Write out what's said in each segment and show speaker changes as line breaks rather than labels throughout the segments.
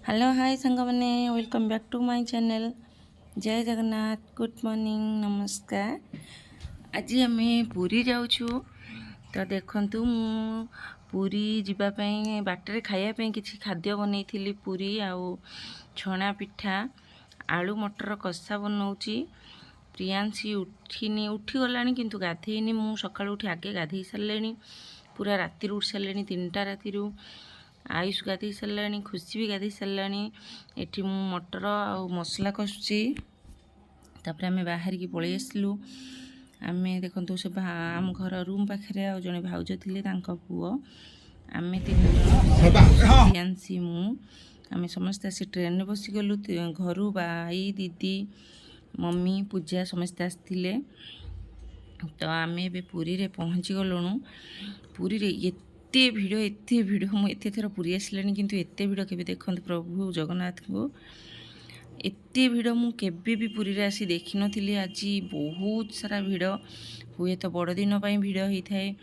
Hello hi सांग मैंने welcome back to my channel. जय जगन्नाथ, गुड मॉर्निंग, नमस्कार। आज आम पुरी जाऊँ तो देखंतु मु पुरी जीवाई बाटर खायापी किसी खाद्य बनई पुरी आउ छणा पिठा आलू मटर कषा बनाऊँगी। प्रियांशी उठिनी उठीगला किंतु गाधेनी। मु सका उठी आगे गाधे सारे पूरा राति उठ सारे 3टा राति। आयुष गाधे सारे, खुशी भी गाधे सारे। एठी मु मटर आ मसला कषुची। तापर आम बाहर की पलि आसलु। आम देखु से आम घर रूम पाखे आ जड़े भाउज थे पुओ आम 3 जन प्रियांशी मु आम समस्ते आसी ट्रेन में बसीगलु घर। भाई दीदी मम्मी पूजा समस्ते आसते। तो आम ए पुरी रे पहुँची गलुणु। पुरी रे एते भिड़ मुझे थर पुरी आसलानी किंतु एते भिड़ के देखते प्रभु जगन्नाथ को एते भिड़ मुझे भी पुरी रे आसी देखी नी। आज बहुत सारा भिड़ हुए तो बड़ दिन भिड़ होता है।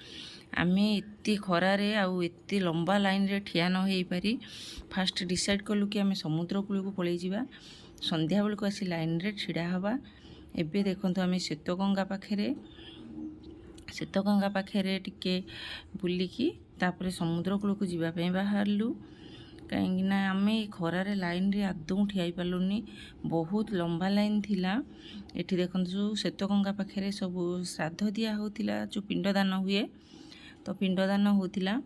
आम एते खरारे आउ एते लंबा लाइन रे ठिया न हो पारी फास्ट डिसाइड कलु कि आम समुद्र कूल को पलि जावा। संध्या बेल को आसी लाइन रे छिड़ा हवा। एबे देखंतु आम श्वेतगंगा पाखे टिके बुलिकी तापर समुद्र कूल को जीवाई बाहरलु। कहीं आम खरारे लाइन रे आदौ ठिया पार्लुनी। बहुत लंबा लाइन थिला। एठी देखंतु श्वेतगंगा पाखे सब श्राद्ध दिया होतिला जो पिंडदान हुए तो पिंडदान होतिला।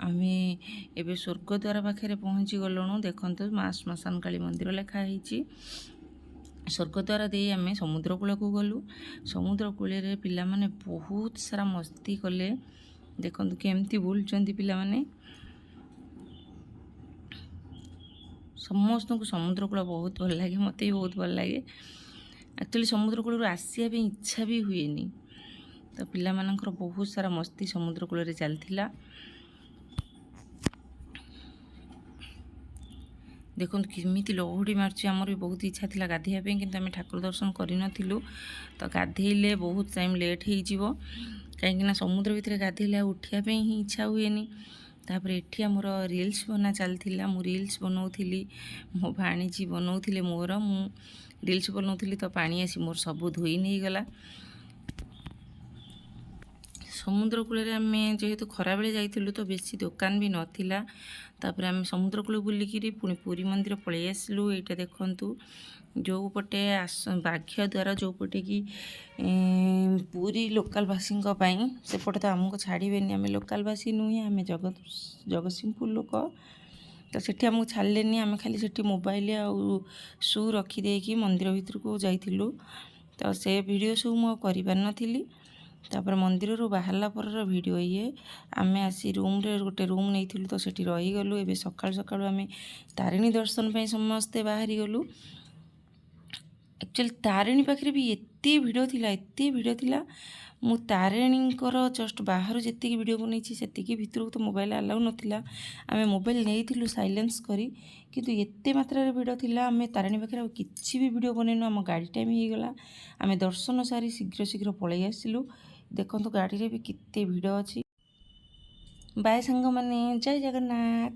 आम एबे स्वर्गद्वार पाखे पहुँची गलुणु। देखंतु माँ श्मशान काली मंदिर लिखाई। स्वर्गद्वार दे आम समुद्र कूल को गलु। समुद्र कूल पिला माने बहुत सारा मस्ती कले। देखंतु केमती बुलचंती पिला माने। समस्त को समुद्र कूल बहुत भल लगे, मत भी बहुत भल लगे। एक्चुअली समुद्र कूल आसिया इच्छा भी हुए नी। तो पिला मानकर बहुत सारा मस्ती समुद्र कूल चलता। देखो किमी लहड़ी मार्च। आमर भी बहुत इच्छा थी गाधेवाई कि आम ठाकुर दर्शन करूँ तो गाधेले बहुत टाइम लेट हो कहीं समुद्र भितर गाधेले उठापी ही इच्छा हुए नी। तापर एठी आमर रील्स बना चलता। मु रील्स बनाऊली, मो भाणीजी बनाऊे मोर मु रील्स बनाऊली तो पानी आसी मोर सब धोई नहीं गला। समुद्र कूल आम जेहेतु खरा बेले जाइलु तो बेसी दुकान भी नथिला। तापर आम समुद्र कूल बुलिकी पुणी पुरी मंदिर पलि आसलु। एटा देखंतु जो पटे बाघ्य द्वारा जो पटे कि पूरी लोकालवासी सेपटे तो आमको छाड़े। आम लोकालवासी नुहे, आम जगतसिंहपुर लोक। तो सेठी आमको छाड़े। आम खाली सेठी मोबाइल आउ शू रखिदेकी मंदिर भितर को जाइलु। तो से वीडियो सब मु कर पारि। तापर मंदिर रू बाहरला पर वीडियो ये आम आसी रूम रे गोटे रूम नहीं तो सेठी रहीगलु। एबे सकाळु सकाळु आम तारिणी दर्शन पे समस्ते बाहरी गलु। एक्चुअली तारिणी पाखे भी एते भिड़ थिला। मु तारिणीकर जस्ट बाहर जी वीडियो बनई से भितर तो मोबाइल अलाउ नाला। आम मोबाइल नहीं साइलेंस करी किंतु एते मात्रा भिड़ थिला। आम तारिणी पाखे किसी भी वीडियो बनईनु। आम गाड़ी टाइम हो गला। आम दर्शन सारी शीघ्र शीघ्र पलि आसलु। देखो गाड़ी रे भी कितने भिड़ अच्छी। बाय सांग माने, जय जगन्नाथ।